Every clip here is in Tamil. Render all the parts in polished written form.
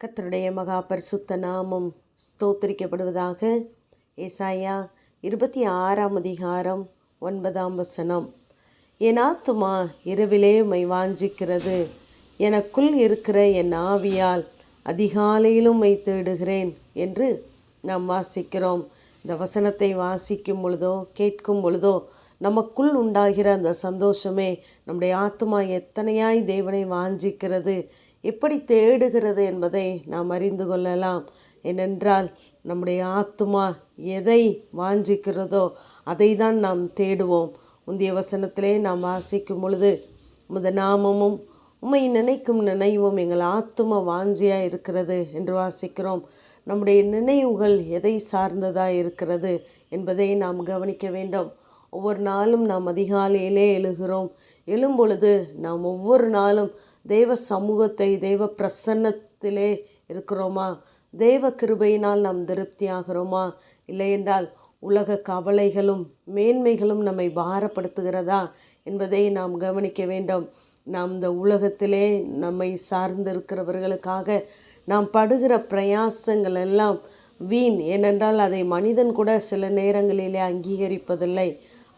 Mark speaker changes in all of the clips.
Speaker 1: கர்த்தருடைய மகா பரிசுத்த நாமம் ஸ்தோத்திரிக்கப்படுவதாக. ஏசாயா 26 அதிகாரம் 9 என் ஆத்துமா இரவிலே உம்மை வாஞ்சிக்கிறது, எனக்குள் இருக்கிற என் ஆவியால் அதிகாலையிலும் உம்மை தேடுகிறேன் என்று நாம் வாசிக்கிறோம். இந்த வசனத்தை வாசிக்கும் பொழுதோ கேட்கும் பொழுதோ நமக்குள் உண்டாகிற அந்த சந்தோஷமே, நம்முடைய ஆத்துமா எத்தனையாய் தேவனை வாஞ்சிக்கிறது, எப்படி தேடுகிறது என்பதை நாம் அறிந்து கொள்ளலாம். ஏனென்றால் நம்முடைய ஆத்துமா எதை வாஞ்சிக்கிறதோ அதை தான் நாம் தேடுவோம். முந்தைய வசனத்திலே நாம் வாசிக்கும் பொழுது, உமது நாமமும் உம்மை நினைக்கும் நினைவும் எங்கள் ஆத்தும வாஞ்சியாக இருக்கிறது என்று வாசிக்கிறோம். நம்முடைய நினைவுகள் எதை சார்ந்ததாக இருக்கிறது என்பதை நாம் கவனிக்க வேண்டும். ஒவ்வொரு நாளும் நாம் அதிகாலையிலே எழுகிறோம். எழும்பொழுது நாம் ஒவ்வொரு நாளும் தேவ சமூகத்தை, தேவ பிரசன்னத்திலே இருக்கிறோமா? தேவ கிருபையினால் நாம் திருப்தி ஆகிறோமா? இல்லை என்றால் உலக கவலைகளும் மேன்மைகளும் நம்மை பாரப்படுத்துகிறதா என்பதை நாம் கவனிக்க வேண்டும். நாம் இந்த உலகத்திலே நம்மை சார்ந்திருக்கிறவர்களுக்காக நாம் படுகிற பிரயாசங்கள் எல்லாம் வீண். ஏனென்றால் அதை மனிதன் கூட சில நேரங்களிலே அங்கீகரிப்பதில்லை.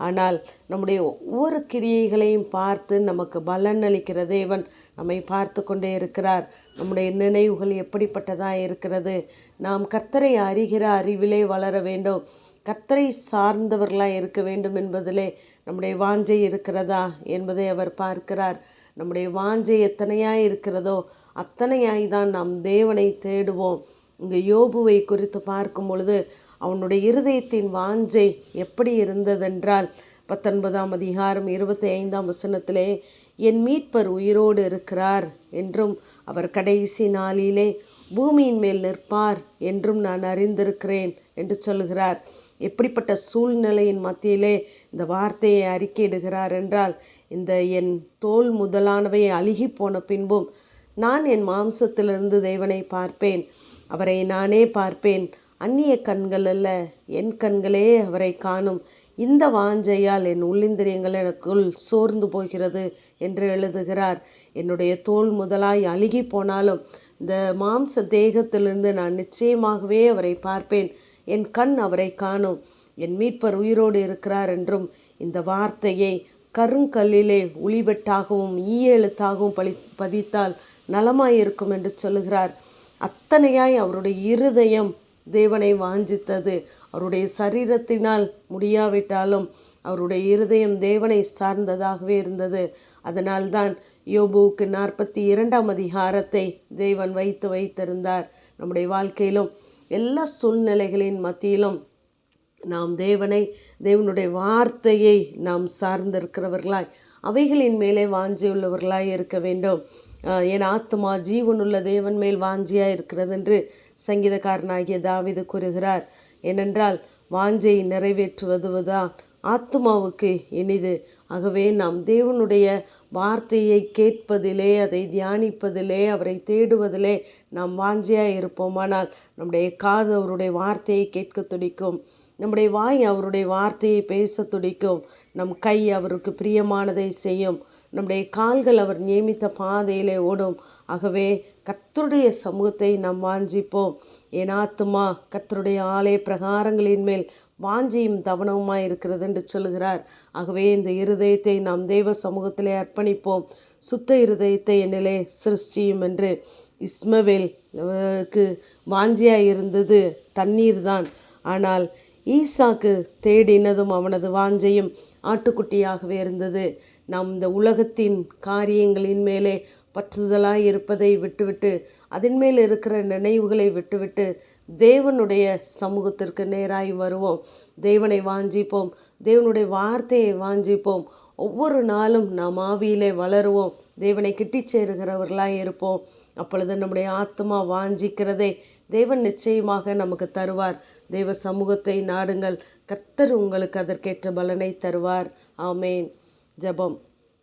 Speaker 1: ஆனால் நம்முடைய ஒவ்வொரு கிரியைகளையும் பார்த்து நமக்கு பலன் அளிக்கிற தேவன் நம்மை பார்த்து கொண்டே இருக்கிறார். நம்முடைய நினைவுகள் எப்படிப்பட்டதாக இருக்கிறது? நாம் கர்த்தரை அறிகிற அறிவிலே வளர வேண்டும், கர்த்தரை சார்ந்தவர்களாக இருக்க வேண்டும் என்பதிலே நம்முடைய வாஞ்சை இருக்கிறதா என்பதை அவர் பார்க்கிறார். நம்முடைய வாஞ்சை எத்தனையாய் இருக்கிறதோ அத்தனையாய் தான் நாம் தேவனை தேடுவோம். இங்கே யோபுவை குறித்து பார்க்கும் பொழுது அவனுடைய இருதயத்தின் வாஞ்சை எப்படி இருந்ததென்றால், 19 அதிகாரம் 25 என் மீட்பர் உயிரோடு இருக்கிறார் என்றும் அவர் கடைசி நாளிலே பூமியின் மேல் நிற்பார் என்றும் நான் அறிந்திருக்கிறேன் என்று சொல்கிறார். எப்படிப்பட்ட சூழ்நிலையின் மத்தியிலே இந்த வார்த்தையை அறிக்கையிடுகிறார் என்றால், இந்த என் தோல் முதலானவை அழுகி போன பின்பும் நான் என் மாம்சத்திலிருந்து தேவனை பார்ப்பேன், அவரை நானே பார்ப்பேன், அந்நிய கண்கள் அல்ல என் கண்களே அவரை காணும், இந்த வாஞ்சையால் என் உள்ளிந்திரியங்கள் எனக்குள் சோர்ந்து போகிறது என்று எழுதுகிறார். என்னுடைய தோல் முதலாய் அழுகி போனாலும் இந்த மாம்ச தேகத்திலிருந்து நான் நிச்சயமாகவே அவரை பார்ப்பேன், என் கண் அவரை காணும், என் மீட்பர் உயிரோடு இருக்கிறார் என்றும் இந்த வார்த்தையை கருங்கல்லிலே உளிவெட்டாகவும் ஈயெழுத்தாகவும் பதித்தால் நலமாயிருக்கும் என்று சொல்லுகிறார். அத்தனையாய் அவருடைய இருதயம் தேவனை வாஞ்சித்தது. அவருடைய சரீரத்தினால் முடியாவிட்டாலும் அவருடைய இருதயம் தேவனை சார்ந்ததாகவே இருந்தது. அதனால்தான் யோபுவுக்கு 42 அதிகாரத்தை தேவன் வைத்திருந்தார். நம்முடைய வாழ்க்கையிலும் எல்லா சூழ்நிலைகளின் மத்தியிலும் நாம் தேவனுடைய வார்த்தையை நாம் சார்ந்திருக்கிறவர்களாய், அவைகளின் மேலே வாஞ்சியுள்ளவர்களாய் இருக்க வேண்டும். என் ஆத்துமா ஜீவனுள்ள தேவன் மேல் வாஞ்சியாக இருக்கிறது என்று சங்கீதக்காரனாகிய தாவீது கூறுகிறார். ஏனென்றால் வாஞ்சை நிறைவேற்றுவதுதான் ஆத்துமாவுக்கு இனிது. ஆகவே நாம் தேவனுடைய வார்த்தையை கேட்பதிலே, அதை தியானிப்பதிலே, அவரை தேடுவதிலே நாம் வாஞ்சியாக இருப்போமானால் நம்முடைய காது அவருடைய வார்த்தையை கேட்க துடிக்கும், நம்முடைய வாய் அவருடைய வார்த்தையை பேச துடிக்கும், நம் கை அவருக்கு பிரியமானதை செய்யும், நம்முடைய கால்கள் அவர் நியமித்த பாதையிலே ஓடும். ஆகவே கர்த்தருடைய சமூகத்தை நாம் வாஞ்சிப்போம். என் ஆத்துமா கர்த்தருடைய ஆலய பிரகாரங்களின் மேல் வாஞ்சியும் தவனவுமாய் இருக்கிறது என்று சொல்கிறார். ஆகவே இந்த இருதயத்தை நாம் தேவ சமூகத்திலே அர்ப்பணிப்போம். சுத்த இருதயத்தை என்னிலே சிருஷ்டியும் என்று. இஸ்மவேலுக்கு வாஞ்சியாய் இருந்தது தண்ணீர் தான். ஆனால் ஈசாக்கு தேடினதும் அவனது வாஞ்சையும் ஆட்டுக்குட்டியாகவே இருந்தது. நாம் இந்த உலகத்தின் காரியங்களின் மேலே பற்றுதலாய் இருப்பதை விட்டுவிட்டு, அதன் மேல் இருக்கிற நினைவுகளை விட்டுவிட்டு தேவனுடைய சமூகத்திற்கு நேராய் வருவோம். தேவனை வாஞ்சிப்போம், தேவனுடைய வார்த்தையை வாஞ்சிப்போம். ஒவ்வொரு நாளும் நாம் ஆவியிலே வளருவோம், தேவனை கிட்டி சேருகிறவர்களாய் இருப்போம். அப்பொழுது நம்முடைய ஆத்மா வாஞ்சிக்கிறதை தேவன் நிச்சயமாக நமக்கு தருவார். தேவ சமூகத்தை நாடுங்கள், கர்த்தர் உங்களுக்கு அதற்கேற்ற பலனை தருவார். ஆமேன். ஜெபம்.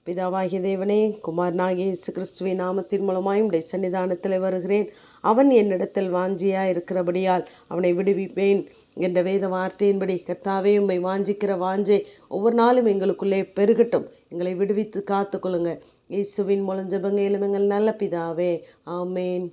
Speaker 1: பிதாவாகிய தேவனே, குமாரனாகிய இயேசு கிறிஸ்துவின் நாமத்தின் மூலமாய் உம்முடைய சன்னிதானத்தில் வருகிறேன். அவன் என்னிடத்தில் வாஞ்சியாக இருக்கிறபடியால் அவனை விடுவிப்பேன் என்ற வேத வார்த்தையின்படி கர்த்தாவே, உம்மை வாஞ்சிக்கிற வாஞ்சை ஒவ்வொரு நாளும் எங்களுக்குள்ளே பெருகட்டும். எங்களை விடுவித்து காத்துக்கொள்ளுங்க. இயேசுவின் மூலம் ஜெபங்க எங்கள் நல்ல பிதாவே. ஆமேன்.